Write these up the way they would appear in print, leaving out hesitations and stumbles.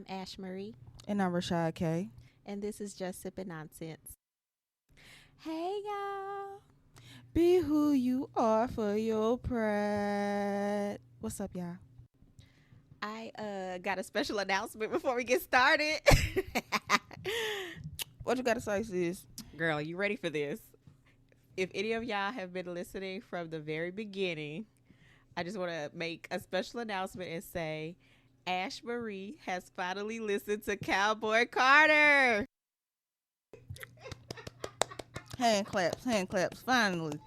I'm Ash Marie, And I'm Rashad K. and this is Just Sippin' Nonsense. Hey, y'all. Be who you are for your pride. What's up, y'all? I got a special announcement before we get started. What you gotta say, sis? Girl, you ready for this? If any of y'all have been listening from the very beginning, I just want to make a special announcement and say Ash Marie has finally listened to Cowboy Carter. Hand claps, finally.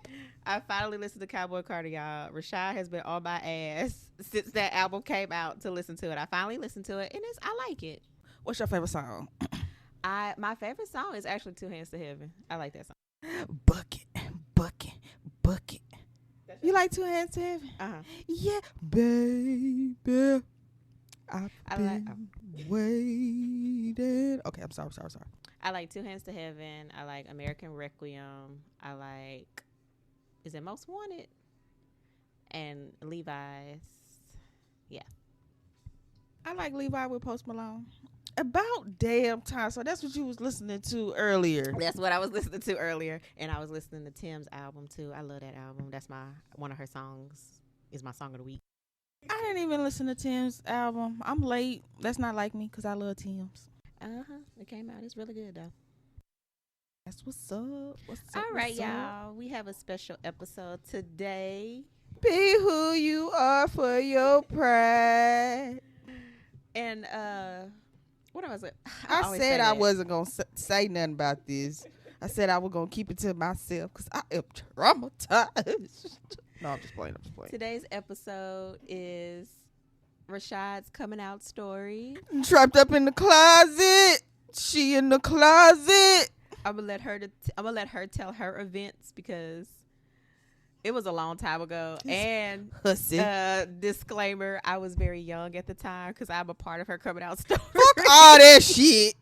I finally listened to Cowboy Carter, y'all. Rashad has been on my ass since that album came out to listen to it. I finally listened to it, and I like it. What's your favorite song? My favorite song is actually Two Hands to Heaven. I like that song. Bucket. You like Two Hands to Heaven? Yeah, baby. I've been waiting. Okay, I'm sorry. I like Two Hands to Heaven. I like American Requiem. I like Is It Most Wanted? And Levi's. Yeah. I like Levi with Post Malone. About damn time. So that's what you was listening to earlier. That's what I was listening to earlier. And I was listening to Tim's album too. I love that album. That's one of her songs is my song of the week. I didn't even listen to Tim's album. I'm late. That's not like me because I love Tim's. It came out. It's really good though. That's what's up. All right, y'all. We have a special episode today. Be who you are for your pride. And what was it? I said I wasn't going to say nothing about this. I said I was going to keep it to myself because I am traumatized. No, I'm just playing. Today's episode is Rashad's coming out story. Trapped up in the closet. She in the closet. I'm gonna let her tell her events because it was a long time ago. And disclaimer: I was very young at the time because I'm a part of her coming out story. Fuck all that shit.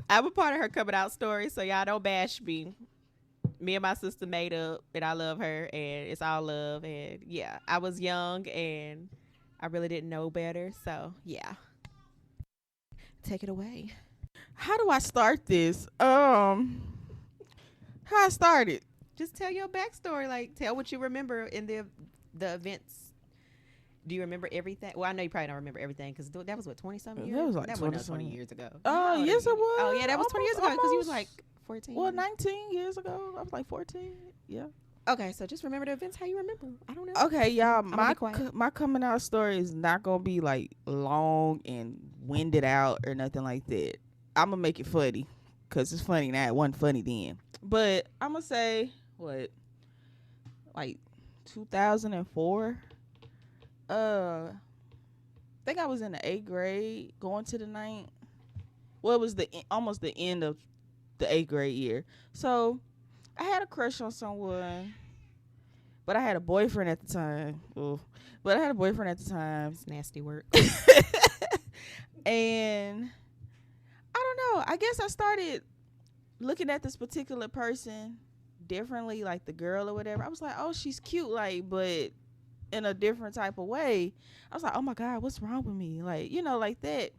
I'm a part of her coming out story, so y'all don't bash me. Me and my sister made up, and I love her, and it's all love. And yeah, I was young, and I really didn't know better. So yeah, take it away. How do I start this? How I started? Just tell your backstory. Like, tell what you remember in the events. Do you remember everything? Well, I know you probably don't remember everything because that was what 20-something years. That was like that 20 years ago. Oh, yes, it was. Oh yeah, that was 20 years ago because he was like 14. Well, 19 years ago. I was like 14. Yeah. Okay, so just remember the events how you remember. I don't know. Okay, y'all. I'm My coming out story is not gonna be like long and winded out or nothing like that. I'm gonna make it funny because it's funny now. It wasn't funny then. But I'm gonna say what, like 2004. I think I was in the 8th grade, going to the 9th. Well, it was almost the end of the 8th grade year. So I had a crush on someone, but I had a boyfriend at the time. But I had a boyfriend at the time. It's nasty work. And I don't know. I guess I started looking at this particular person differently, like the girl or whatever. I was like, oh, she's cute, like, but in a different type of way. I was like, oh my God, what's wrong with me? Like, like that.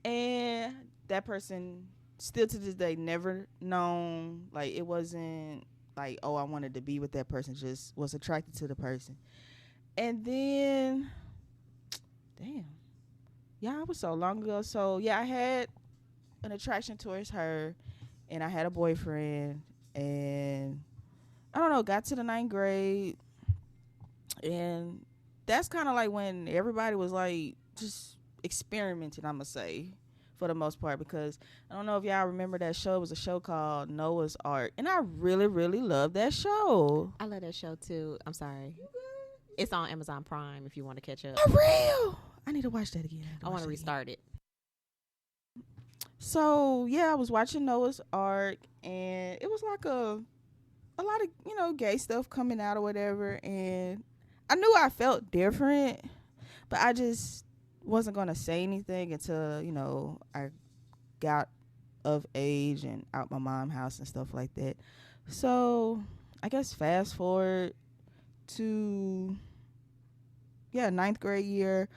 And that person still to this day never known, like, it wasn't like, oh, I wanted to be with that person, just was attracted to the person. And then, damn. Yeah, it was so long ago. So yeah, I had an attraction towards her, and I had a boyfriend, and I don't know, got to the 9th grade, and that's kind of like when everybody was like just experimenting, I'm gonna say, for the most part, because I don't know if y'all remember that show. It was a show called Noah's Ark, and I really, really loved that show. I love that show too. I'm sorry. It's on Amazon Prime if you want to catch up. For real? I need to watch that again. I want to restart it. So yeah, I was watching Noah's Ark, and it was like a lot of gay stuff coming out or whatever, and I knew I felt different, but I just wasn't gonna say anything until I got of age and out my mom's house and stuff like that. So I guess fast forward to 9th grade year,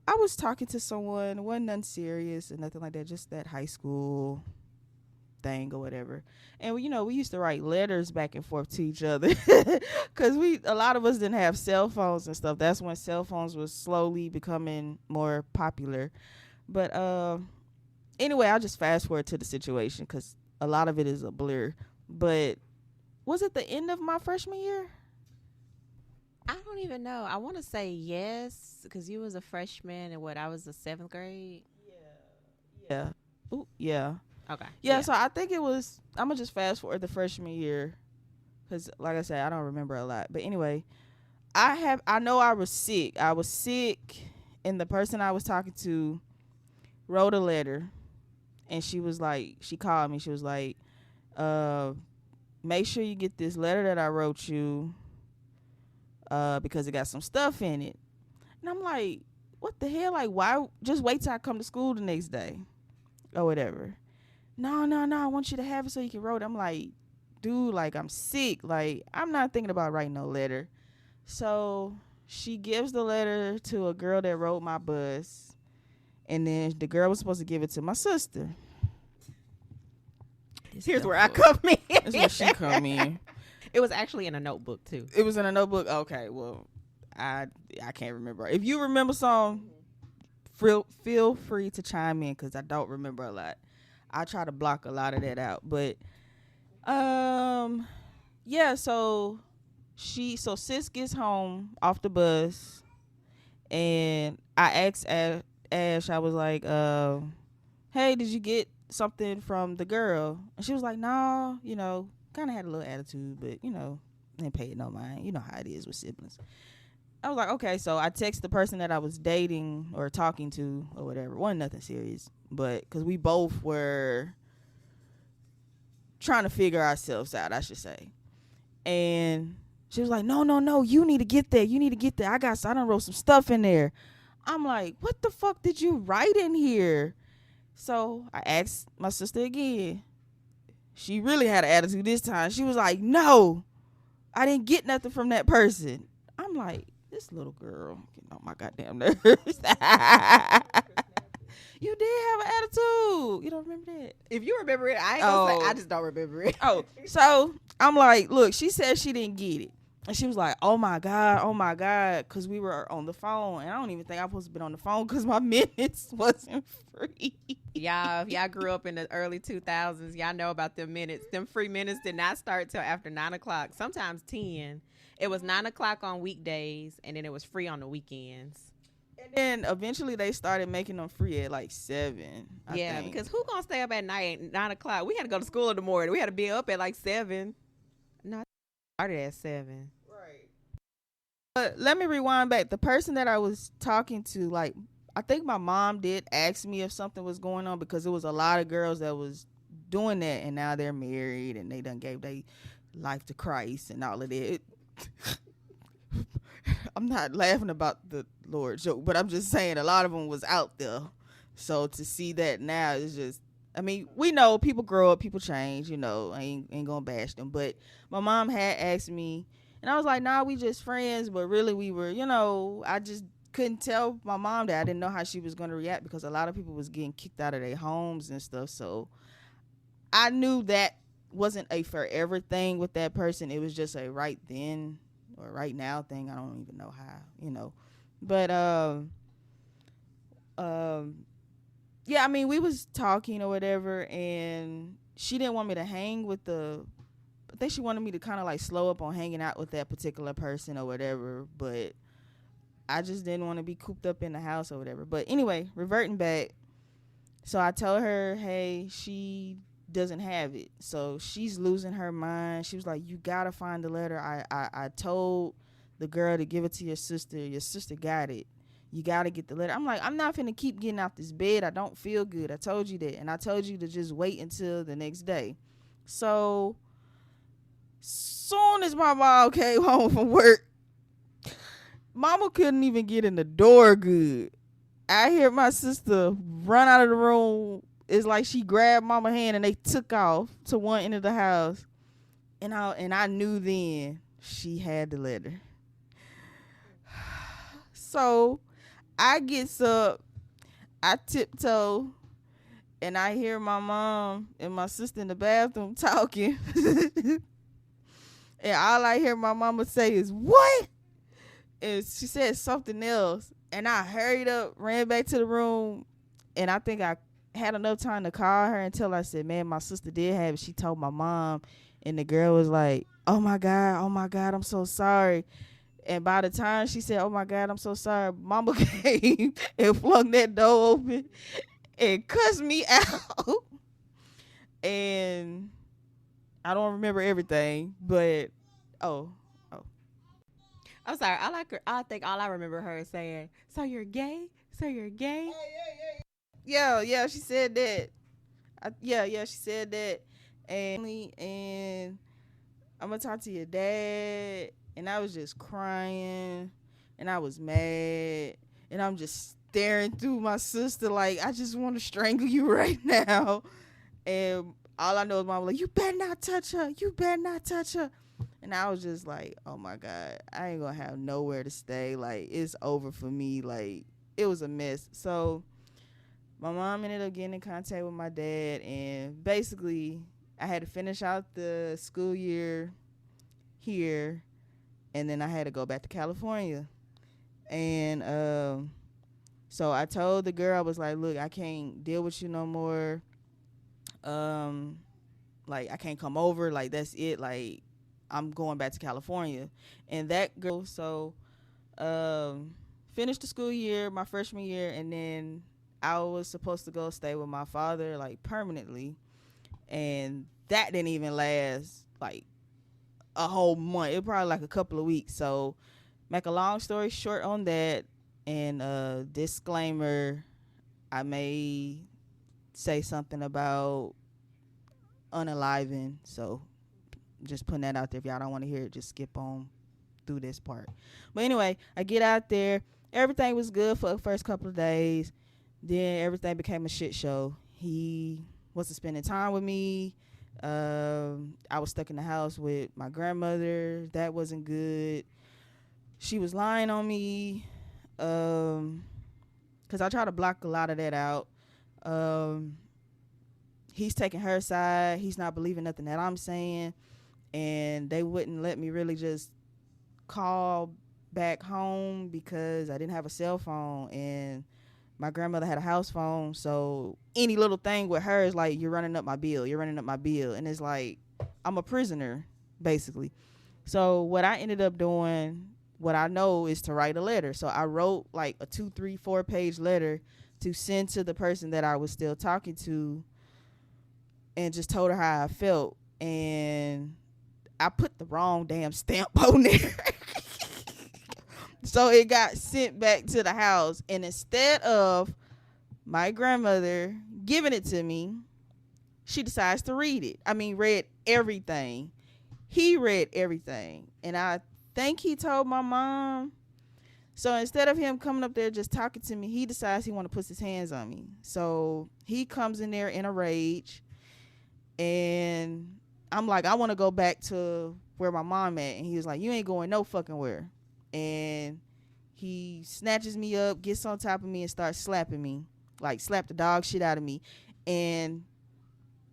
I was talking to someone, wasn't nothing serious and nothing like that, just that high school thing or whatever. And we used to write letters back and forth to each other because a lot of us didn't have cell phones and stuff. That's when cell phones was slowly becoming more popular. But anyway, I'll just fast forward to the situation because a lot of it is a blur. But was it the end of my freshman year? I don't even know. I want to say yes because you was a freshman and I was the 7th grade. Yeah. Ooh, yeah. Okay. Yeah, so I think it was. I'm gonna just fast forward the freshman year, because like I said, I don't remember a lot. But anyway, I know I was sick. I was sick, and the person I was talking to wrote a letter, and she called me. She was like, make sure you get this letter that I wrote you, because it got some stuff in it. And I'm like, what the hell? Like, why? Just wait till I come to school the next day, or whatever. No, I want you to have it so you can write it. I'm like, dude, like, I'm sick. Like, I'm not thinking about writing no letter. So she gives the letter to a girl that wrote my bus. And then the girl was supposed to give it to my sister. Here's where I come in. That's where she come in. It was actually in a notebook, too. It was in a notebook? Okay, well, I can't remember. If you remember some, feel free to chime in because I don't remember a lot. I try to block a lot of that out, but yeah. So sis gets home off the bus, and I asked Ash. I was like, "Hey, did you get something from the girl?" And she was like, "No, kind of had a little attitude, but didn't pay it no mind. You know how it is with siblings." I was like, okay, so I text the person that I was dating or talking to or whatever. Wasn't nothing serious, but because we both were trying to figure ourselves out, I should say. And she was like, no, you need to get that. You need to get that. I done wrote some stuff in there. I'm like, what the fuck did you write in here? So I asked my sister again. She really had an attitude this time. She was like, no, I didn't get nothing from that person. I'm like, this little girl getting on my goddamn nerves. You did have an attitude. You don't remember that? If you remember it, I ain't gonna say. I just don't remember it. So I'm like, look, she said she didn't get it. And she was like, oh my God, because we were on the phone. And I don't even think I was supposed to be on the phone because my minutes wasn't free. Y'all, if y'all grew up in the early 2000s, y'all know about them minutes. Them free minutes did not start till after 9 o'clock, sometimes 10. It was 9 o'clock on weekdays, and then it was free on the weekends. And then eventually they started making them free at like 7. I think. Because who gonna stay up at night at 9 o'clock? We had to go to school in the morning. We had to be up at like 7. No, I started at 7. Right. But let me rewind back. The person that I was talking to, like, I think my mom did ask me if something was going on because there was a lot of girls that was doing that, and now they're married and they done gave their life to Christ and all of that. I'm not laughing about the Lord joke, but I'm just saying a lot of them was out there. So to see that now is just, I mean, we know people grow up, people change, I ain't gonna bash them. But my mom had asked me, and I was like, nah, we just friends. But really we were, I just couldn't tell my mom that. I didn't know how she was gonna react because a lot of people was getting kicked out of their homes and stuff. So I knew that wasn't a forever thing with that person. It was just a right then or right now thing. I don't even know how, but yeah, I mean, we was talking or whatever, and she didn't want me to hang with I think she wanted me to kind of like slow up on hanging out with that particular person or whatever, but I just didn't want to be cooped up in the house or whatever. But anyway, reverting back, so I told her, hey, she doesn't have it, so she's losing her mind. She was like, you gotta find the letter. I told the girl to give it to your sister got it, you gotta get the letter. I'm like, I'm not finna keep getting out this bed. I don't feel good. I told you that, and I told you to just wait until the next day. So soon as my mom came home from work, mama couldn't even get in the door good. I hear my sister run out of the room. It's like she grabbed mama's hand and they took off to one end of the house. And I knew then she had the letter. So I gets up, I tiptoe, and I hear my mom and my sister in the bathroom talking. And all I hear my mama say is, "What?" And she said something else. And I hurried up, ran back to the room, and I think I had enough time to call her until I said, "Man, my sister did have it." She told my mom, and the girl was like, oh my God, I'm so sorry." And by the time she said, "Oh my God, I'm so sorry," mama came and flung that door open and cussed me out. And I don't remember everything, but oh, oh. I'm sorry. I think all I remember her is saying, "So you're gay? So you're gay?" Yeah, she said that. Yeah, she said that. And I'm gonna talk to your dad. And I was just crying, and I was mad, and I'm just staring through my sister like I just want to strangle you right now. And all I know is mom was like, "You better not touch her. You better not touch her." And I was just like, oh my God, I ain't gonna have nowhere to stay. Like, it's over for me. Like, it was a mess. So my mom ended up getting in contact with my dad, and basically I had to finish out the school year here, and then I had to go back to California. And so I told the girl, I was like, "Look, I can't deal with you no more. Um, like, I can't come over. Like, that's it. Like, I'm going back to California." And that girl, so finished the school year, my freshman year, and then I was supposed to go stay with my father, like, permanently. And that didn't even last like a whole month. It was probably like a couple of weeks. So make a long story short on that, and disclaimer, I may say something about unaliving, so just putting that out there. If y'all don't want to hear it, just skip on through this part. But anyway, I get out there. Everything was good for the first couple of days. Then everything became a shit show. He wasn't spending time with me. I was stuck in the house with my grandmother. That wasn't good. She was lying on me, because I try to block a lot of that out. He's taking her side. He's not believing nothing that I'm saying. And they wouldn't let me really just call back home because I didn't have a cell phone, and my grandmother had a house phone. So any little thing with her is like, "You're running up my bill. You're running up my bill." And it's like, I'm a prisoner, basically. So what I ended up doing, what I know, is to write a letter. So I wrote like a 2, 3, 4 page letter to send to the person that I was still talking to, and just told her how I felt. And I put the wrong damn stamp on there. So it got sent back to the house. And instead of my grandmother giving it to me, she decides to read it. I mean, read everything. He read everything. And I think he told my mom. So instead of him coming up there just talking to me, he decides he want to put his hands on me. So he comes in there in a rage. And I'm like, I want to go back to where my mom at. And he was like, "You ain't going no fucking where." And he snatches me up, gets on top of me, and starts slapping me. Like, slap the dog shit out of me. And,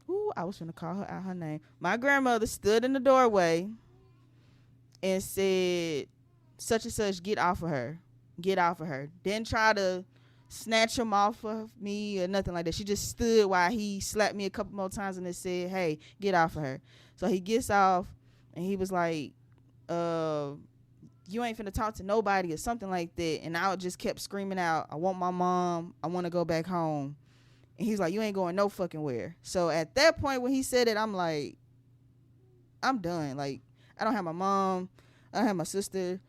ooh, I was finna call her out her name. My grandmother stood in the doorway and said, "Such and such, get off of her. Get off of her." Didn't try to snatch him off of me or nothing like that. She just stood while he slapped me a couple more times and then said, "Hey, get off of her." So he gets off, and he was like, "You ain't finna talk to nobody," or something like that. And I just kept screaming out, "I want my mom. I want to go back home." And he's like, "You ain't going no fucking where." So at that point when he said it, I'm like, I'm done. Like, I don't have my mom. I don't have my sister.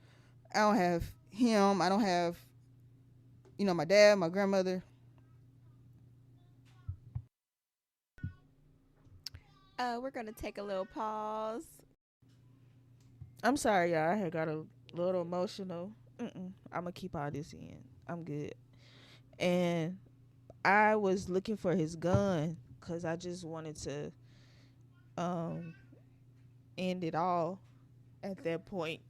I don't have him. I don't have, my dad, my grandmother. We're gonna take a little pause. I'm sorry, y'all. I had got a little emotional. I'm going to keep all this in. I'm good. And I was looking for his gun because I just wanted to end it all at that point.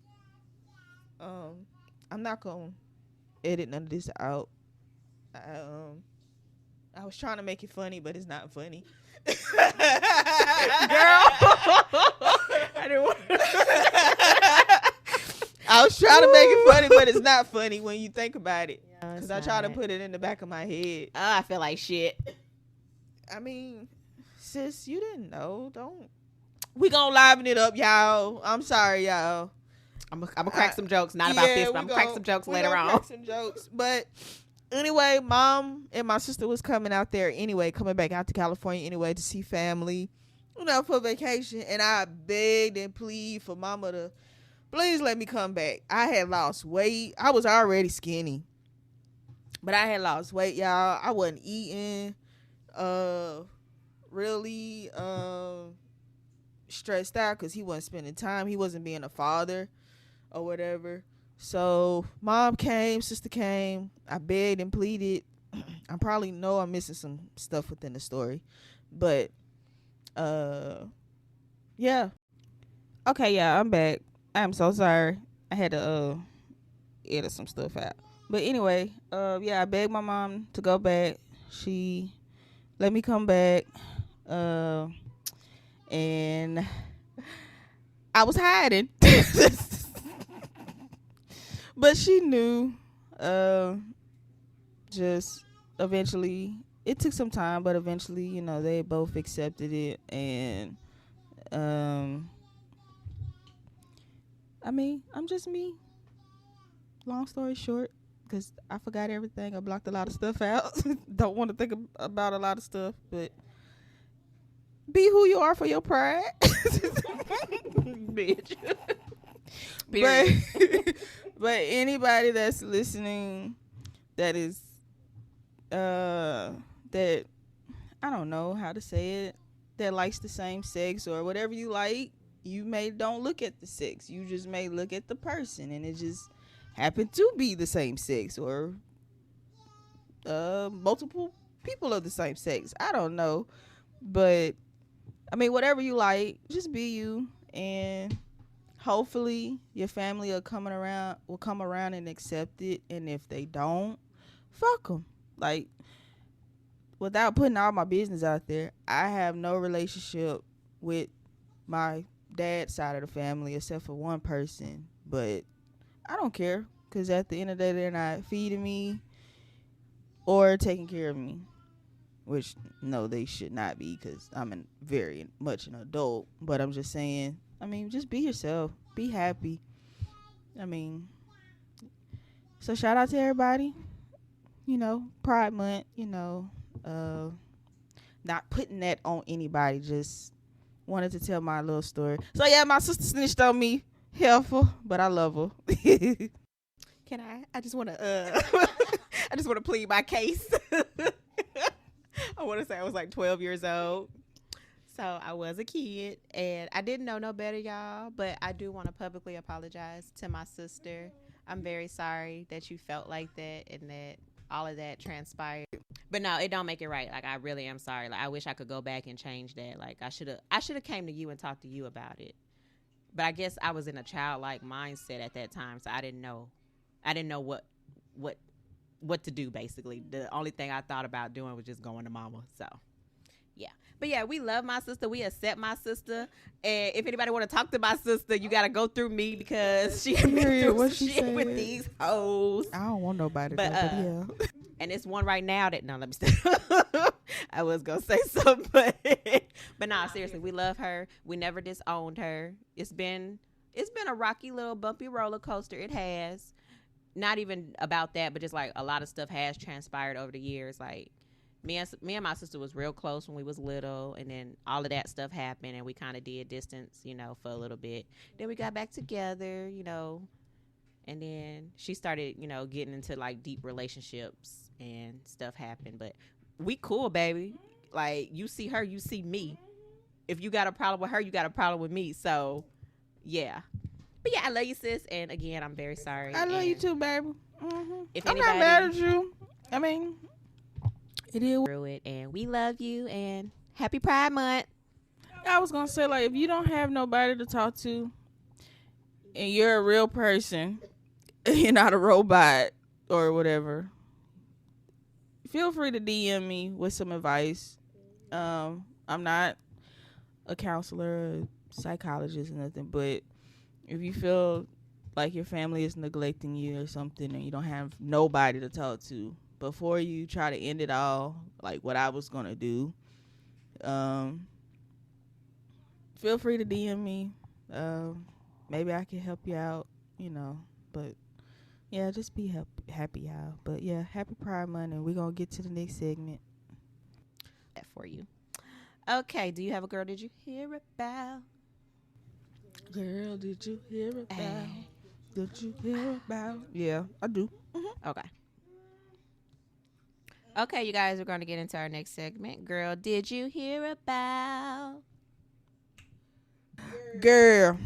I'm not going to edit none of this out. I was trying to make it funny, but it's not funny. Girl. I didn't want I was trying to make it funny, but it's not funny when you think about it. No, Because it's I try to not. put it in the back of my head. I feel like shit. I mean, sis, you didn't know. Don't. We gonna liven it up, y'all. I'm sorry, y'all. I'm gonna crack some jokes, not about this, but I'm gonna crack some jokes later on. Crack some jokes. But anyway, mom and my sister was coming out there anyway, coming back out to California anyway to see family, for vacation. And I begged and pleaded for mama to please let me come back. I had lost weight. I was already skinny, but I had lost weight, y'all. I wasn't eating. Really stressed out because he wasn't spending time. He wasn't being a father or whatever. So mom came, sister came. I begged and pleaded. I probably know I'm missing some stuff within the story, but yeah. Okay, yeah, I'm back. I'm so sorry. I had to edit some stuff out. But anyway, yeah, I begged my mom to go back. She let me come back. And I was hiding. But she knew. Just eventually, it took some time, but eventually, they both accepted it. And I mean, I'm just me. Long story short, because I forgot everything. I blocked a lot of stuff out. Don't want to think about a lot of stuff, but be who you are for your pride. Bitch. But anybody that's listening that is that I don't know how to say it, that likes the same sex or whatever you like, you don't look at the sex. You just may look at the person, and it just happened to be the same sex or multiple people of the same sex. I don't know. But I mean, whatever you like, just be you, and hopefully your family will come around and accept it. And if they don't, fuck them. Like, without putting all my business out there, I have no relationship with my dad's side of the family except for one person. But I don't care, because at the end of the day, they're not feeding me or taking care of me. Which, no, they should not be, because I'm very much an adult. But I'm just saying, I mean, just be yourself. Be happy. I mean, so shout out to everybody. Pride Month, not putting that on anybody. Just wanted to tell my little story. So, yeah, my sister snitched on me. Helpful, but I love her. Can I? I just want to I just want to plead my case. I want to say I was like 12 years old. So I was a kid, and I didn't know no better, y'all. But I do want to publicly apologize to my sister. I'm very sorry that you felt like that and that all of that transpired. But no, it don't make it right. Like, I really am sorry. Like, I wish I could go back and change that. Like, I should have came to you and talked to you about it. But I guess I was in a childlike mindset at that time, so I didn't know what to do. Basically, the only thing I thought about doing was just going to mama. So yeah, but yeah, we love my sister, we accept my sister, and if anybody want to talk to my sister, you gotta go through me, because she been through some shit with these hoes. I don't want nobody, but yeah. And it's one right now that, no, let me stop. I was gonna say something, but nah, seriously, we love her. We never disowned her. It's been a rocky little bumpy roller coaster. It has. Not even about that, but just like a lot of stuff has transpired over the years. Like, me and my sister was real close when we was little, and then all of that stuff happened, and we kind of did distance, for a little bit. Then we got back together, and then she started, getting into like deep relationships, and stuff happened. But we cool, baby. Like, you see her, you see me. If you got a problem with her, you got a problem with me. So, yeah. But yeah, I love you, sis. And again, I'm very sorry. I love you too, baby. If I'm not mad at you. I mean, it is through it, and we love you, and happy Pride Month. I was gonna say, like, if you don't have nobody to talk to, and you're a real person, and you're not a robot or whatever, feel free to DM me with some advice. I'm not a counselor, or psychologist, or nothing, but if you feel like your family is neglecting you or something and you don't have nobody to talk to, before you try to end it all, like what I was gonna do, feel free to DM me. Maybe I can help you out, but yeah, just be happy, y'all. But yeah, happy Pride Month, and we're gonna get to the next segment. That for you. Okay, do you have a girl did you hear about? Girl, did you hear about? Ay. Did you hear about? Yeah, I do. Okay. Okay, you guys, we're going to get into our next segment. Girl, did you hear about? Girl,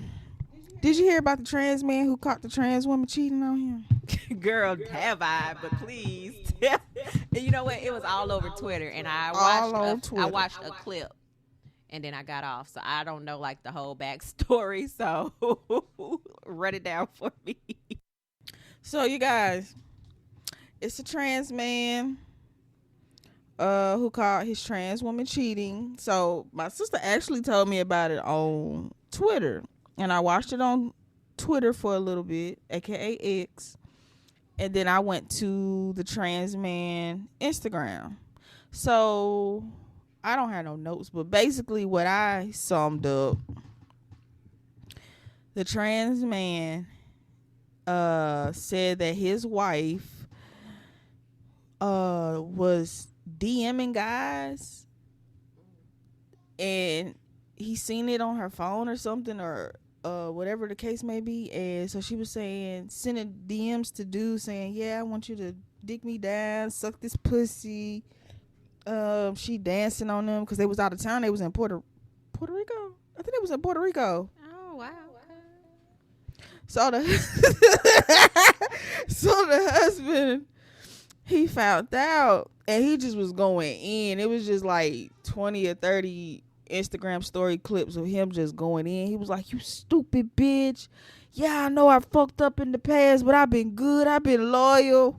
did you hear about the trans man who caught the trans woman cheating on him? Girl, have I? But please. And you know what? It was all over Twitter, and I watched a clip, and then I got off. So I don't know like the whole backstory. So run it down for me. So you guys, it's a trans man who caught his trans woman cheating. So my sister actually told me about it on Twitter, and I watched it on Twitter for a little bit, aka X, and then I went to the trans man Instagram. So I don't have no notes, but basically what I summed up, the trans man said that his wife was DMing guys, and he seen it on her phone or something, or whatever the case may be. And so she was saying, sending DMs to dudes saying, yeah, I want you to dick me down, suck this pussy. She dancing on them because they was out of town. They was in Puerto Rico. I think they was in Puerto Rico. Oh, wow. So the husband, he found out, and he just was going in. It was just like 20 or 30 Instagram story clips of him just going in. He was like, you stupid bitch. Yeah, I know I fucked up in the past, but I've been good. I've been loyal.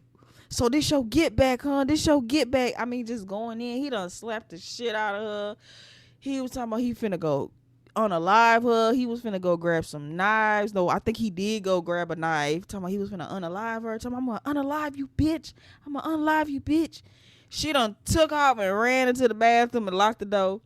So this your get back, huh? This your get back. I mean, just going in. He done slapped the shit out of her. He was talking about he finna go unalive her. He was finna go grab some knives. No, I think he did go grab a knife. Talking about he was finna unalive her. Talking about, I'm gonna unalive you, bitch. I'm gonna unalive you, bitch. She done took off and ran into the bathroom and locked the door.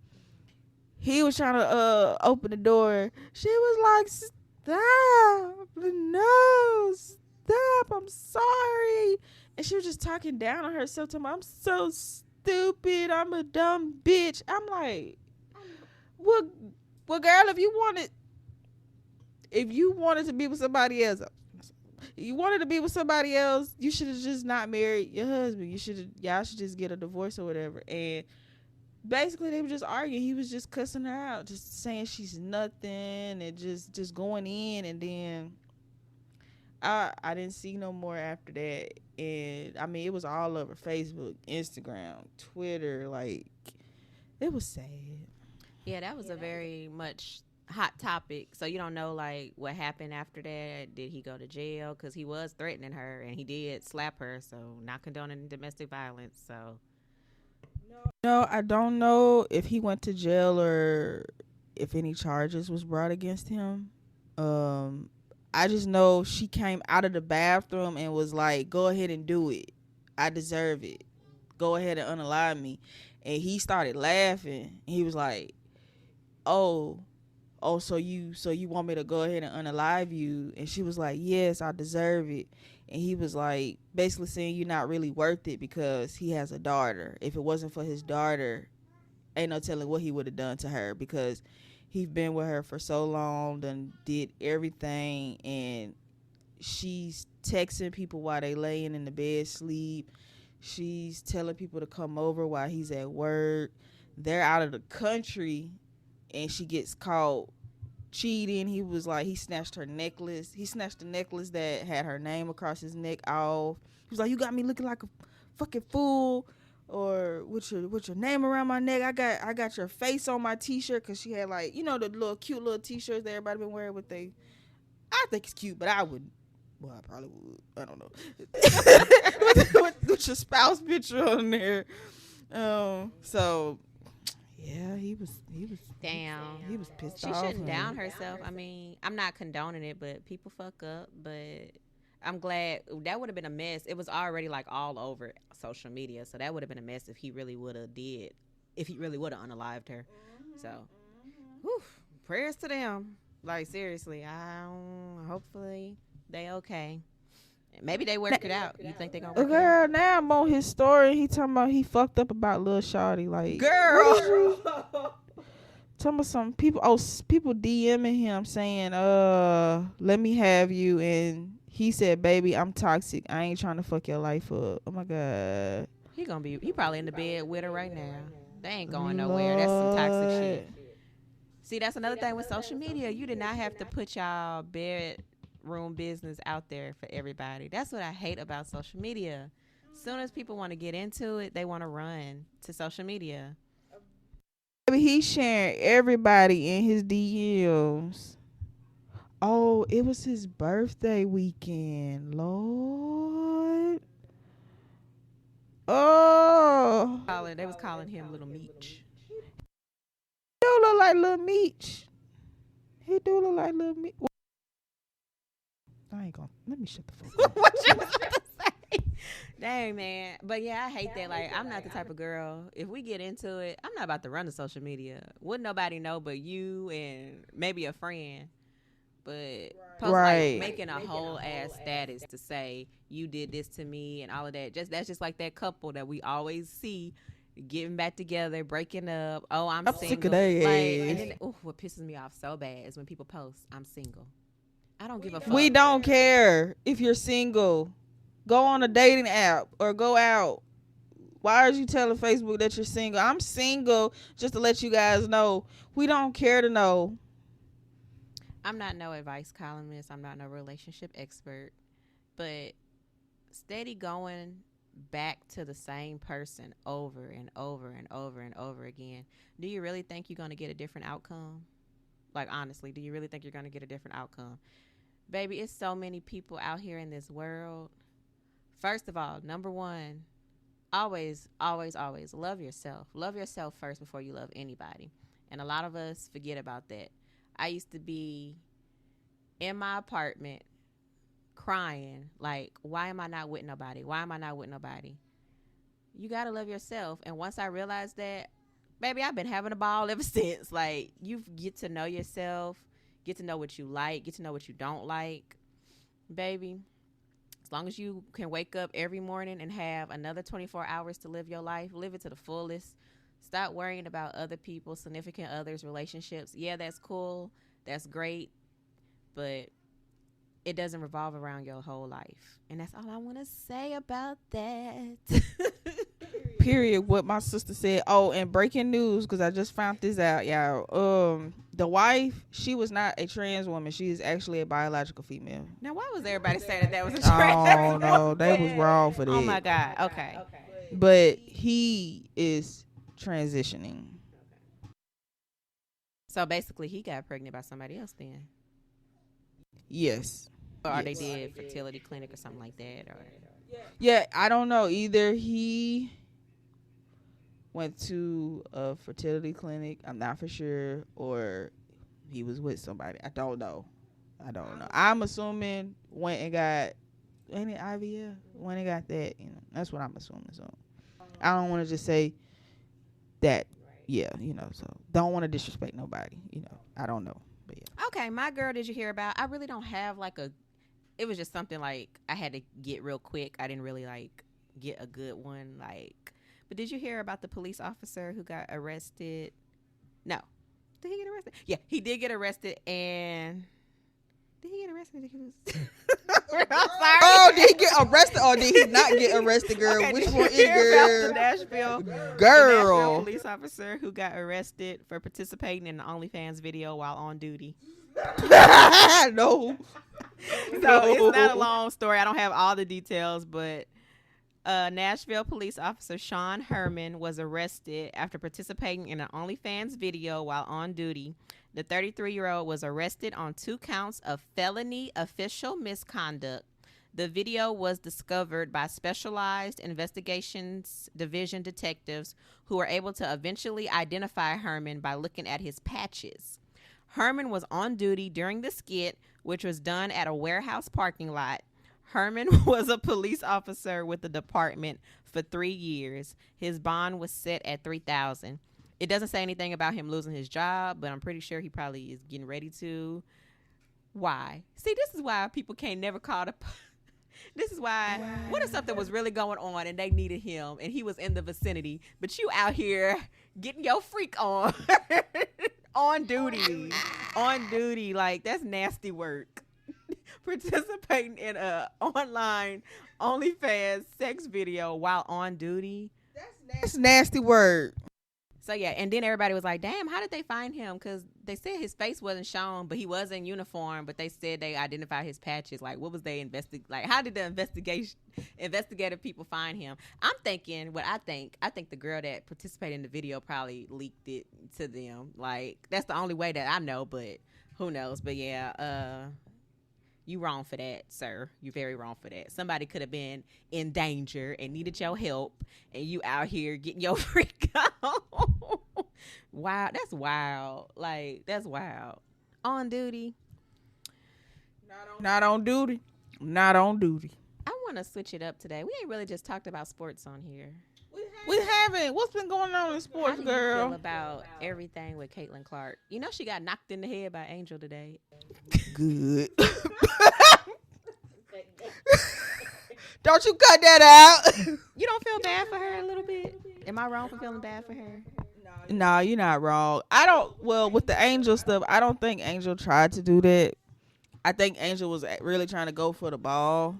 He was trying to open the door. She was like, stop. No, stop. I'm sorry. And she was just talking down on herself. Talking about, I'm so stupid. I'm a dumb bitch. I'm like, well, girl, if you wanted to be with somebody else, you should have just not married your husband. Y'all should just get a divorce or whatever. And basically they were just arguing. He was just cussing her out, just saying she's nothing, and just going in. And then I didn't see no more after that. And I mean, it was all over Facebook, Instagram, Twitter. Like, it was sad. Yeah, that was a very much hot topic. So you don't know like what happened after that. Did he go to jail? Because he was threatening her, and he did slap her. So not condoning domestic violence. So no, I don't know if he went to jail or if any charges was brought against him. I just know she came out of the bathroom and was like, go ahead and do it. I deserve it. Go ahead and unalive me. And he started laughing. He was like, oh, so you want me to go ahead and unalive you? And she was like, yes, I deserve it. And he was like, basically saying you're not really worth it because he has a daughter. If it wasn't for his daughter, ain't no telling what he would have done to her, because he's been with her for so long and did everything. And she's texting people while they laying in the bed sleep. She's telling people to come over while he's at work. They're out of the country, and she gets caught cheating. He was like, he snatched her necklace. He snatched the necklace that had her name across his neck off. He was like, you got me looking like a fucking fool, or with your name around my neck. I got your face on my t-shirt, because she had, like, you know, the little cute little t-shirts that everybody been wearing with I think it's cute, but I would. Well, I probably would. I don't know. put your spouse picture on there. So yeah, he was Damn. he was pissed She off. shouldn't down herself. I mean, I'm not condoning it, but people fuck up. But I'm glad that would have been a mess. It was already like all over social media, so that would have been a mess if he really would have unalived her. So, whew, prayers to them. Like seriously, hopefully they okay. Maybe they work it out. You think they gonna work it out? Girl, now I'm on his story. He talking about he fucked up about Lil Shawty. Like, Girl. talking about some people. Oh, people DMing him saying, let me have you," and he said, "Baby, I'm toxic. I ain't trying to fuck your life up." Oh my god. He probably in the bed with her right now. They ain't going nowhere. That's some toxic shit. See, that's another thing with social media. You did not have to put y'all bedroom business out there for everybody. That's what I hate about social media. As soon as people want to get into it, they want to run to social media. Baby, he's sharing everybody in his DMs. Oh, it was his birthday weekend. Lord. Oh. They was calling him Little Meech. He do look like Lil Meech. He do look like Lil Meech. I ain't gonna. Let me shut the fuck up. What you was gonna say? Dang, man. But yeah, I hate that. Like, I'm not the type of girl. If we get into it, I'm not about to run to social media. Wouldn't nobody know but you and maybe a friend. But post like making a whole ass status to say you did this to me and all of that. That's just like that couple that we always see getting back together, breaking up. Oh, I'm single. Sick of that. And then, what pisses me off so bad is when people post, "I'm single." I don't give a fuck. We don't care if you're single. Go on a dating app or go out. Why are you telling Facebook that you're single? I'm single, just to let you guys know. We don't care to know. I'm not no advice columnist. I'm not no relationship expert. But steady going back to the same person over and over and over and over again. Do you really think you're going to get a different outcome? Like, honestly, do you really think you're going to get a different outcome? Baby, it's so many people out here in this world. First of all, number one, always, always, always love yourself. Love yourself first before you love anybody. And a lot of us forget about that. I used to be in my apartment crying, like, why am I not with nobody? Why am I not with nobody? You got to love yourself. And once I realized that, baby, I've been having a ball ever since. Like, you get to know yourself, get to know what you like, get to know what you don't like. Baby, as long as you can wake up every morning and have another 24 hours to live your life, live it to the fullest. Stop worrying about other people, significant others, relationships. Yeah, that's cool. That's great. But it doesn't revolve around your whole life. And that's all I want to say about that. Period. What my sister said. Oh, and breaking news, because I just found this out, y'all. The wife, she was not a trans woman. She is actually a biological female. Now, why was everybody saying that was a trans woman? Oh, no. They was wrong for that. Oh, my God. Okay. But he is transitioning. So basically, he got pregnant by somebody else then. Yes. Or they did fertility clinic or something like that. Or yeah, I don't know. Either he went to a fertility clinic, I'm not for sure, or he was with somebody. I don't know. I'm assuming went and got any IVF. Went and got that. You know, that's what I'm assuming. So I don't want to just say that. Yeah, you know. So don't want to disrespect nobody. You know, I don't know. But yeah. Okay, my girl, did you hear about? I really don't have like a. It was just something like I had to get real quick. I didn't really like get a good one. Like, but did you hear about the police officer who got arrested? No, did he get arrested? Yeah, he did get arrested. And did he get arrested? I'm sorry. Oh, did he get arrested or did he not get arrested, girl? Okay, which did one you is hear about girl? the Nashville Girl. police officer who got arrested for participating in the OnlyFans video while on duty? No. So it's not a long story. I don't have all the details, but Nashville police officer Sean Herman was arrested after participating in an OnlyFans video while on duty. The 33-year-old was arrested on 2 counts of felony official misconduct. The video was discovered by specialized investigations division detectives who were able to eventually identify Herman by looking at his patches. Herman was on duty during the skit, which was done at a warehouse parking lot. Herman was a police officer with the department for 3 years. His bond was set at $3,000. It doesn't say anything about him losing his job, but I'm pretty sure he probably is getting ready to. Why? See, this is why people can't never call the. This is why. What if something was really going on and they needed him and he was in the vicinity, but you out here getting your freak on, on duty, like that's nasty work. Participating in a online OnlyFans sex video while on duty. That's nasty work. So yeah, and then everybody was like, "Damn, how did they find him?" Because they said his face wasn't shown, but he was in uniform. But they said they identified his patches. Like, what was they like? How did the investigative people find him? I'm thinking what I think. I think the girl that participated in the video probably leaked it to them. Like, that's the only way that I know. But who knows? But yeah, you wrong for that, sir. You very wrong for that. Somebody could have been in danger and needed your help, and you out here getting your freak on. Wow, that's wild. Like, that's wild. On duty. Not on duty. Not on duty. I want to switch it up today. We ain't really just talked about sports on here. We haven't. What's been going on in sports, How do you girl? feel about everything with Caitlin Clark? You know she got knocked in the head by Angel today. Good. Don't you cut that out. You don't feel bad for her a little bit? Am I wrong for feeling bad for her? No, you're not wrong. I don't. Well, with the Angel stuff, I don't think Angel tried to do that. I think Angel was really trying to go for the ball.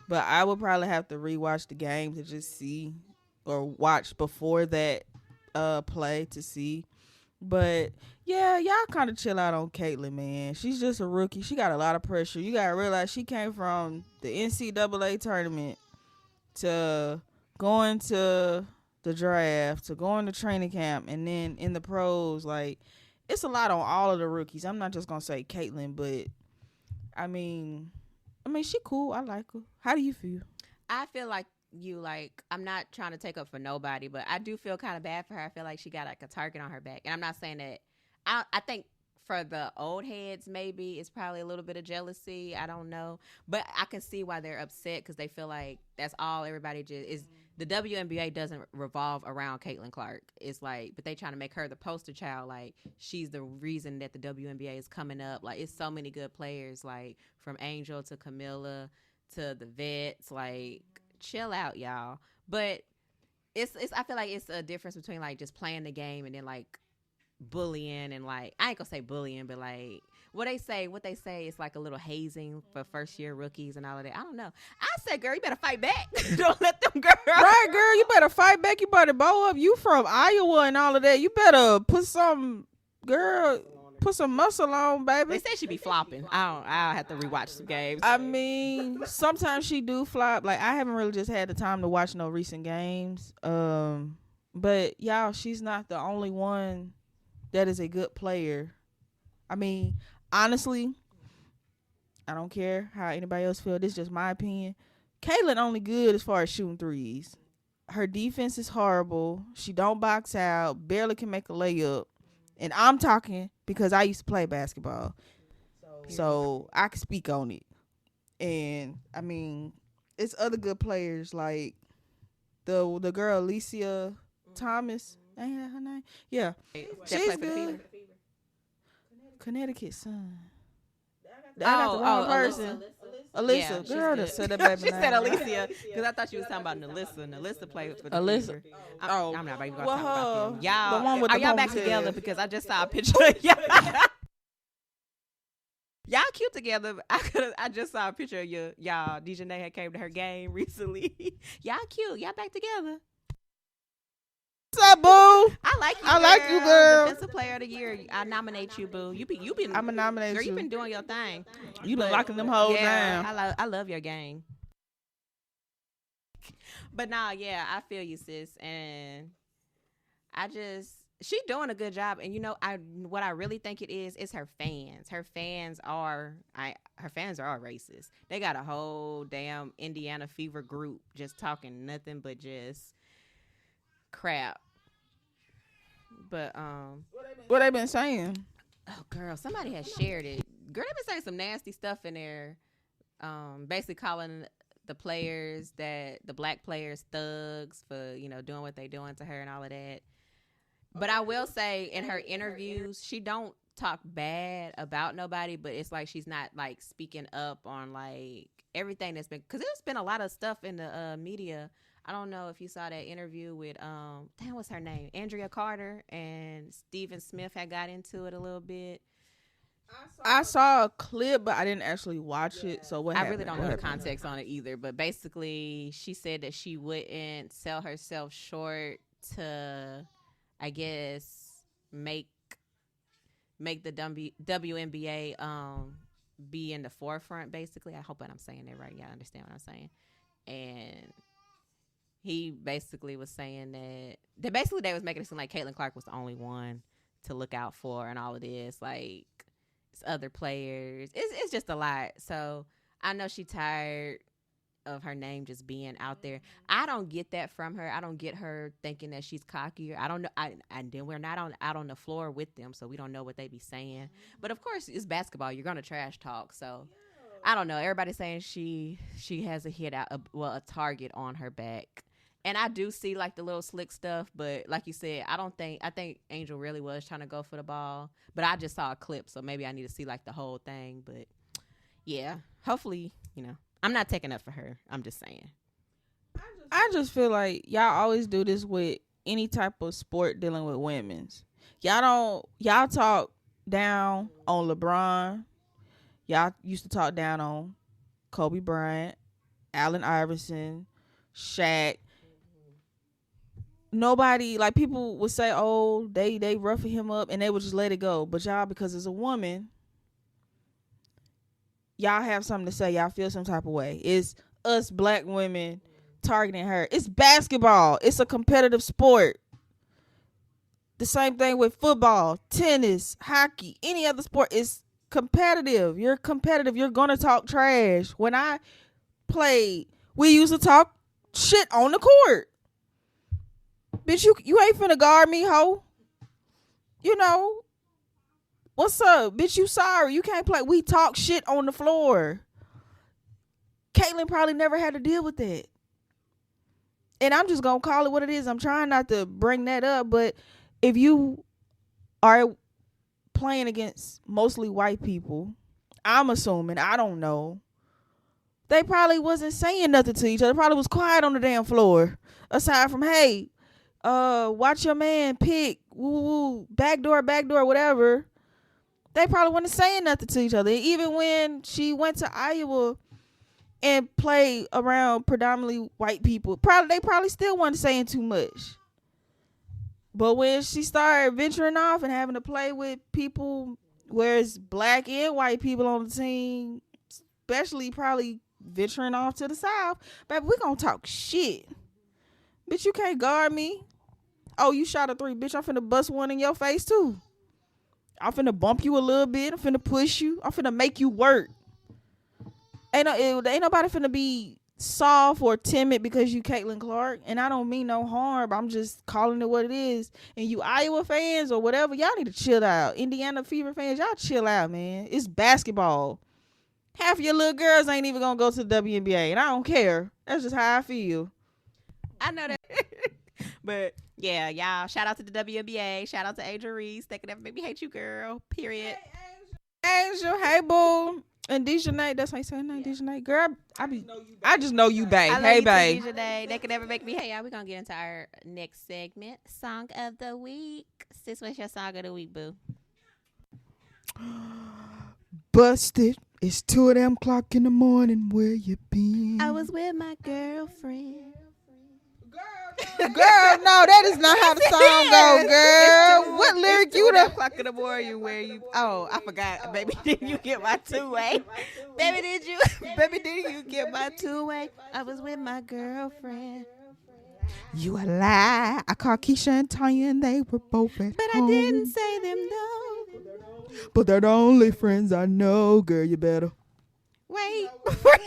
But I would probably have to rewatch the game to just see, or watch before that play to see. But yeah, y'all kind of chill out on Caitlyn, man. She's just a rookie. She got a lot of pressure. You gotta realize she came from the NCAA tournament to going to the draft to going to training camp and then in the pros. Like, it's a lot on all of the rookies. I'm not just gonna say Caitlyn, but I mean, she cool. I like her. How do you feel? I feel like I'm not trying to take up for nobody, but I do feel kind of bad for her. I feel like she got like a target on her back. And I'm not saying that. I think for the old heads, maybe it's probably a little bit of jealousy. I don't know. But I can see why they're upset because they feel like that's all everybody just is. The WNBA doesn't revolve around Caitlin Clark. It's like, but they trying to make her the poster child. Like, she's the reason that the WNBA is coming up. Like, it's so many good players, like from Angel to Camilla to the vets. Like, chill out, y'all. But it's I feel like it's a difference between like just playing the game and then like bullying and like, I ain't gonna say bullying, but like what they say is like a little hazing for first year rookies and all of that. I don't know. I said, girl, you better fight back. Don't let them girls. Right, girl, you better fight back. You better bow up. You from Iowa and all of that. You better put some muscle on, baby. They say she be flopping. I'll have to rewatch some games. I mean, sometimes she do flop. Like, I haven't really just had the time to watch no recent games. But y'all, she's not the only one that is a good player. I mean, honestly, I don't care how anybody else feel. This is just my opinion. Caitlyn only good as far as shooting threes. Her defense is horrible. She don't box out. Barely can make a layup. And I'm talking because I used to play basketball. So I can speak on it. And, I mean, it's other good players like the girl Alicia Thomas. Ain't that her name? Yeah. She's good. Connecticut son. I got the wrong person. Alyssa. Girl, that said that baby She name. said Alicia because I thought she was talking about Nalissa. Nalissa played for the Fever. I'm not even going to talk about them. Y'all, the one with are the y'all back ponytail. together? Because I just saw a picture of y'all. Y'all cute together. I just saw a picture of y'all. Dejanay had came to her game recently. Y'all cute. Y'all back together. What's up, boo? I like you. I like you, girl. Defensive Player of the Year. I nominate you, boo. You been. I'ma nominate girl, you. You been doing your thing. You been locking them hoes down. I love your game. But nah, yeah, I feel you, sis, and I just she doing a good job. And what I really think it is her fans. Her fans are all racist. They got a whole damn Indiana Fever group just talking nothing but just crap. But What they been saying? oh girl, somebody has shared it. Girl, they been saying some nasty stuff in there. Basically calling the black players thugs for doing what they doing to her and all of that. But I will say, in her interviews, she don't talk bad about nobody, but it's like she's not like speaking up on like everything that's been, because there's been a lot of stuff in the media. I don't know if you saw that interview with what's her name, Andrea Carter, and Stephen Smith had got into it a little bit. I saw a clip, but I didn't actually watch it. So what I happened? really don't know the context on it either, but basically she said that she wouldn't sell herself short to, I guess, make the WNBA be in the forefront. Basically, I hope that I'm saying that right. Yeah, I understand what I'm saying. And he basically was saying that basically they was making it seem like Caitlin Clark was the only one to look out for, and all of this, like, it's other players. It's just a lot. So I know she tired of her name just being out there. I don't get that from her. I don't get her thinking that she's cocky. I don't know. And then we're not out on the floor with them, so we don't know what they be saying. But of course, it's basketball. You're gonna trash talk. So I don't know. Everybody's saying she has a target on her back. And I do see like the little slick stuff, but like you said, I think Angel really was trying to go for the ball, but I just saw a clip, so maybe I need to see like the whole thing. But yeah, hopefully, I'm not taking up for her. I'm just saying. I just feel like y'all always do this with any type of sport dealing with women's. Y'all talk down on LeBron. Y'all used to talk down on Kobe Bryant, Allen Iverson, Shaq. Nobody, like, people would say, oh, they roughing him up, and they would just let it go. But y'all, because as a woman, y'all have something to say. Y'all feel some type of way. It's us black women targeting her. It's basketball. It's a competitive sport. The same thing with football, tennis, hockey, any other sport. It's competitive. You're competitive. You're going to talk trash. When I played, we used to talk shit on the court. Bitch, you ain't finna guard me, ho. What's up? Bitch, you sorry. You can't play. We talk shit on the floor. Caitlin probably never had to deal with that. And I'm just going to call it what it is. I'm trying not to bring that up, but if you are playing against mostly white people, I'm assuming, I don't know, they probably wasn't saying nothing to each other. Probably was quiet on the damn floor. Aside from, hey, watch your man pick, woo, backdoor, whatever. They probably wasn't saying nothing to each other. Even when she went to Iowa and played around predominantly white people, they probably still wasn't saying too much. But when she started venturing off and having to play with people where it's black and white people on the team, especially probably venturing off to the South, baby, we gonna talk shit. Bitch, you can't guard me. Oh, you shot a 3, bitch. I'm finna bust one in your face too. I'm finna bump you a little bit. I'm finna push you. I'm finna make you work. Ain't nobody finna be soft or timid because you Caitlin Clark. And I don't mean no harm. I'm just calling it what it is. And you Iowa fans or whatever, y'all need to chill out. Indiana Fever fans, y'all chill out, man. It's basketball. Half of your little girls ain't even gonna go to the WNBA. And I don't care. That's just how I feel. I know that. But yeah, y'all, shout out to the WNBA. Shout out to Angel Reese. They could never make me hate you, girl. Period. Hey, Angel. Hey, boo. And Dejanay. That's how you say her name, yeah. Dejanay. Girl, I just know you, babe. Hey, babe. Dejanay. They could never make me. Hey, y'all, we're going to get into our next segment. Song of the week. Sis, what's your song of the week, boo? Busted. It's 2 a.m. clock in the morning. Where you been? I was with my girlfriend. Girl, no, that is not how the song go, girl. What lyric you done? O'clock in the morning where you? Oh, I forgot. Baby, did you get my 2-way? Baby, did you? Baby, did you get my 2-way? I was with my girlfriend. You a lie. I called Keisha and Tanya and they were both at But home. I didn't say them no. But they're the only friends I know, girl. You better. Wait.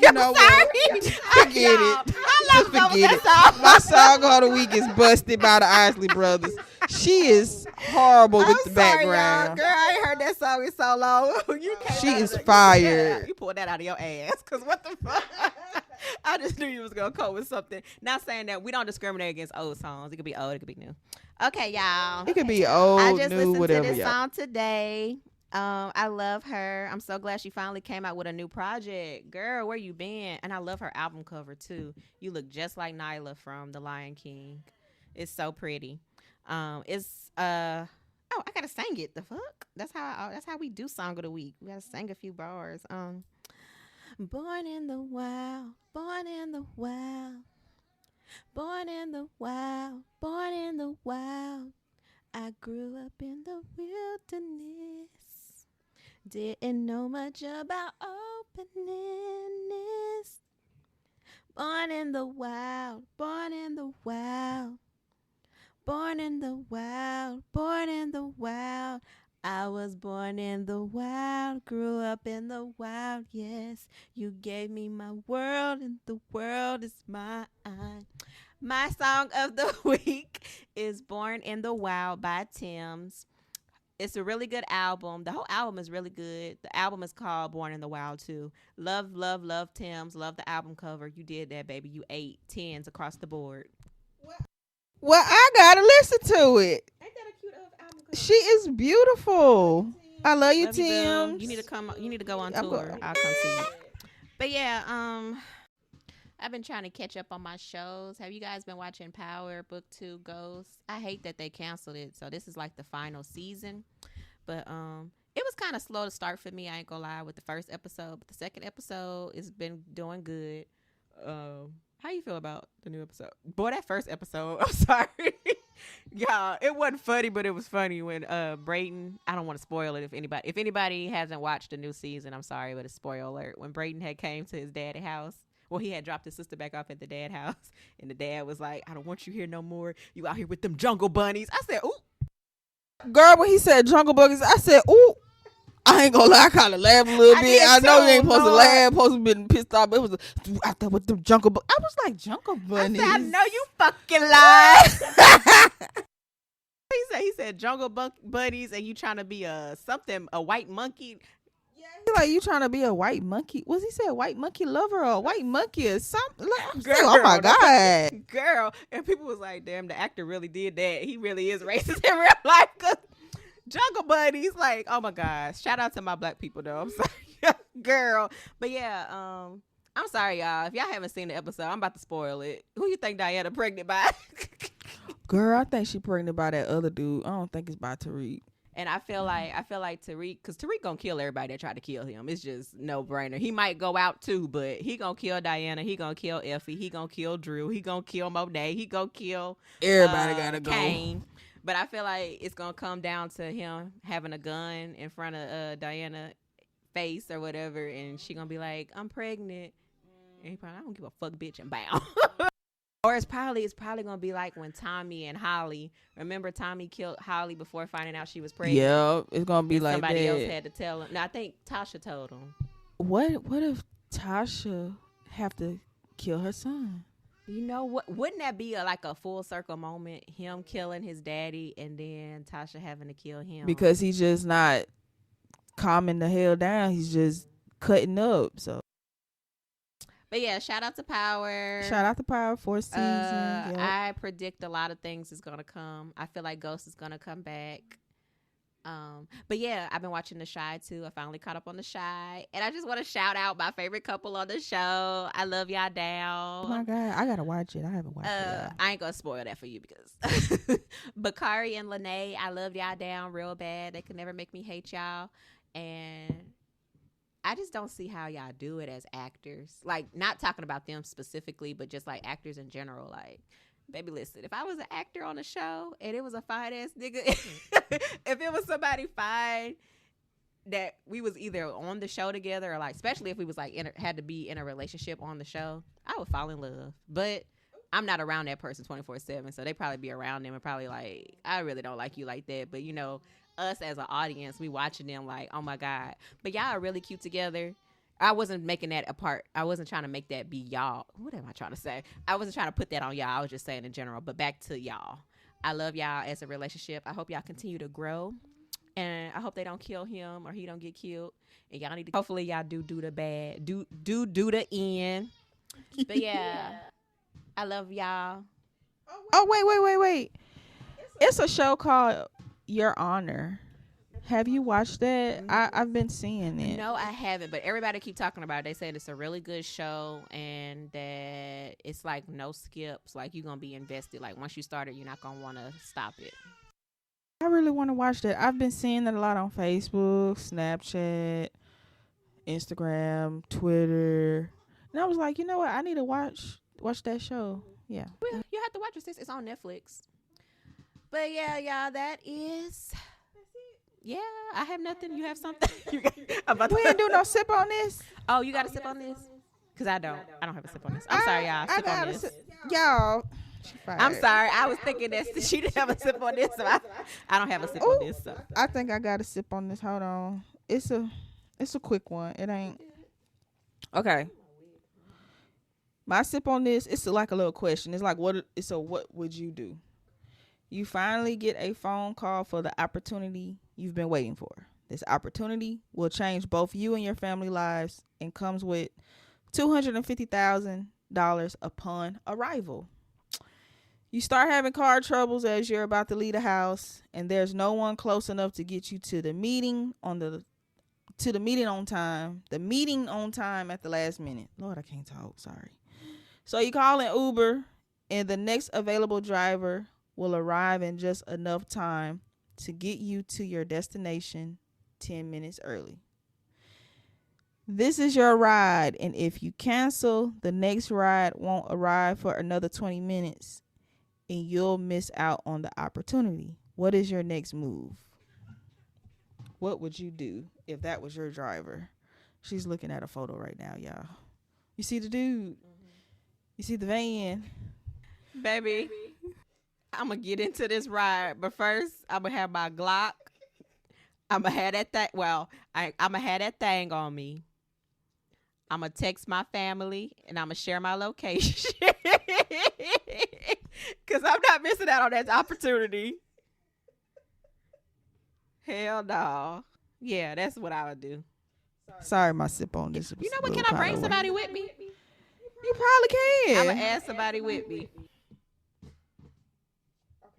You know what? Forget Y'all, it. I love Just forget it. that song. My song of the week is Busted by the Isley Brothers. She is horrible with the background. Girl, I ain't heard that song in so long. You can't She let is it- fired. You pulled that out of your ass. Because what the fuck? I just knew you was going to come with something. Not saying that we don't discriminate against old songs. It could be old. It could be new. Okay, y'all. It could be old, I just new, listened whatever. to this y'all. song today. I love her. I'm so glad she finally came out with a new project. Girl, where you been? And I love her album cover too. You look just like Nyla from The Lion King. It's so pretty. It's oh, I gotta sing it. The fuck? That's how we do song of the week. We gotta sing a few bars. Born in the wild, born in the wild, born in the wild, born in the wild. I grew up in the wilderness. Didn't know much about openness. Born in the wild, born in the wild. Born in the wild, born in the wild. I was born in the wild, grew up in the wild, yes. You gave me my world and the world is mine. My song of the week is Born in the Wild by Tim's. It's a really good album. The whole album is really good. The album is called Born in the Wild too. Love, love, love Tim's. Love the album cover. You did that, baby. You 8 10s across the board. Well, I gotta listen to it. Ain't that a cute album cover? She is beautiful. I love you, Love you, Bill. Tim. You need to come. You need to go on I'm tour. going. I'll come see you. But yeah, I've been trying to catch up on my shows. Have you guys been watching Power, Book 2, Ghost? I hate that they canceled it. So this is like the final season. But it was kind of slow to start for me. I ain't gonna lie with the first episode. But the second episode has been doing good. How you feel about the new episode? Boy, that first episode, I'm sorry. Y'all, it wasn't funny, but it was funny when Brayden, I don't want to spoil it if anybody hasn't watched the new season, I'm sorry, but it's spoiler alert. When Brayden had came to his dad's house, well, he had dropped his sister back off at the dad's house, and the dad was like, I don't want you here no more. You out here with them jungle bunnies. I said, ooh. Girl, when he said jungle buggies, I said, ooh. I ain't gonna lie, I kind of laughed a little I bit. did I know too, you ain't supposed to Lord. laugh, supposed to been pissed off, but it was out there with them jungle bunnies. I was like, jungle bunnies. I said, I know you fucking lied. He said jungle bunnies, and you trying to be a white monkey. He like, you trying to be a white monkey? Was he said white monkey lover or a white monkey or something? Like, I'm Girl, saying, oh my God. Girl, and people was like, damn, the actor really did that. He really is racist in real life. Jungle buddies, like, oh my gosh. Shout out to my black people though. I'm sorry. Girl. But yeah, I'm sorry, y'all. If y'all haven't seen the episode, I'm about to spoil it. Who you think Diana pregnant by? Girl, I think she pregnant by that other dude. I don't think it's by Tariq. And I feel like Tariq, because Tariq gonna kill everybody that try to kill him. It's just no brainer. He might go out too, but he gonna kill Diana. He gonna kill Effie. He gonna kill Drew. He gonna kill Monet. He gonna kill Everybody gotta go. Kane. But I feel like it's gonna come down to him having a gun in front of Diana's face or whatever, and she gonna be like, "I'm pregnant," and he probably, "I don't give a fuck, bitch," and bam. Or it's probably gonna be like when Tommy and Holly. Remember, Tommy killed Holly before finding out she was pregnant. Yeah, it's gonna be And like somebody that. else had to tell him. No, I think Tasha told him. What if Tasha have to kill her son? You know what? Wouldn't that be like a full circle moment? Him killing his daddy and then Tasha having to kill him Because he's just not calming the hell down. He's just cutting up. So But yeah, shout out to Power. shout out to Power for season. Yep. I predict a lot of things is gonna come. I feel like Ghost is gonna come back. But yeah, I've been watching The Shy too. I finally caught up on The Shy, and I just want to shout out my favorite couple on the show. I love y'all down. Oh my God, I gotta watch it. I haven't watched it. I ain't gonna spoil that for you because Bakari and Lene, I love y'all down real bad. They could never make me hate y'all, and I just don't see how y'all do it as actors. Like, not talking about them specifically, but just like actors in general. Like, baby, listen, if I was an actor on a show and it was a fine ass nigga, if it was somebody fine that we was either on the show together or like, especially if we was like had to be in a relationship on the show, I would fall in love. But I'm not around that person 24/7, so they probably be around them and probably like, I really don't like you like that. But us as an audience, we watching them like, oh my God. But y'all are really cute together. I wasn't making that apart. I wasn't trying to make that be y'all. What am I trying to say? I wasn't trying to put that on y'all. I was just saying in general. But back to y'all. I love y'all as a relationship. I hope y'all continue to grow. And I hope they don't kill him or he don't get killed. And y'all need to, hopefully y'all do the bad. Do the end. But yeah. I love y'all. Oh, wait. It's a show called Your Honor. Have you watched that? I've been seeing it. No, I haven't, but everybody keep talking about it. They said it's a really good show and that it's like no skips. Like you're going to be invested. Like once you start it, you're not going to want to stop it. I really want to watch that. I've been seeing it a lot on Facebook, Snapchat, Instagram, Twitter. And I was like, you know what? I need to watch that show. Yeah. Well, you have to watch it, sis. It's on Netflix. But yeah, y'all, that is... Yeah, I have nothing. You have something? We ain't do no sip on this. Oh, you got to sip on this? Because I don't have a sip on this. I'm sorry, y'all. Sip on this. Y'all. I'm sorry. I was thinking that she didn't have a sip on this, so I don't have a sip on this. So. I think I got a sip on this. Hold on. It's a quick one. It ain't. Okay. My sip on this, it's like a little question. It's like, what would you do? You finally get a phone call for the opportunity you've been waiting for. This opportunity will change both you and your family lives and comes with $250,000 upon arrival. You start having car troubles as you're about to leave the house, and there's no one close enough to get you to the meeting on time. The meeting on time at the last minute. Lord, I can't talk. Sorry. So you call an Uber, and the next available driver will arrive in just enough time to get you to your destination 10 minutes early. This is your ride, and if you cancel, the next ride won't arrive for another 20 minutes, and you'll miss out on the opportunity. What is your next move? What would you do if that was your driver? She's looking at a photo right now, y'all. You see the dude? You see the van? Baby, I'm going to get into this ride, but first, I'm going to have my Glock. I'm going to have that thing. Well, I'm going to have that thing on me. I'm going to text my family, and I'm going to share my location. Because I'm not missing out on that opportunity. Hell no. Yeah, that's what I would do. Sorry, my sip on this. You know what? Can I bring somebody with me? You probably can. I'm going to ask somebody with me.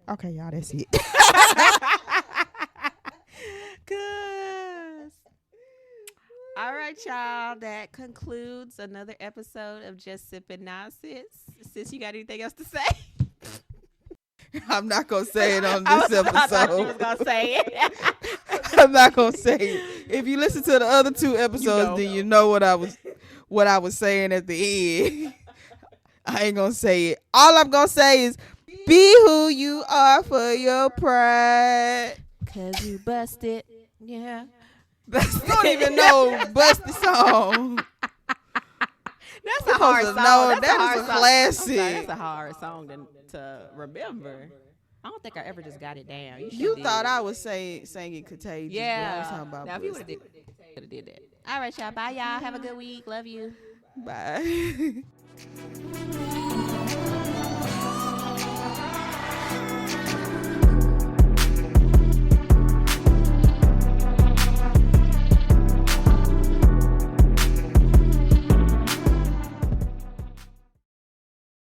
Okay, y'all, that's it. Cause. All right, y'all. That concludes another episode of Just Sipping Nonsense. Sis, you got anything else to say? I'm not going to say it on this episode. I thought she was going to say it. I'm not going to say it. If you listen to the other two episodes, then you know what I was saying at the end. I ain't going to say it. All I'm going to say is, be who you are for your pride. Cause you busted. Yeah. You don't even know Busted song. That's a hard song. That is a classic. That's a hard song to remember. I don't think I ever just got it down. You thought I was singing Contagious. Yeah. I was talking about now, if you would have did that. All right, y'all. Bye, y'all. Have a good week. Love you. Bye.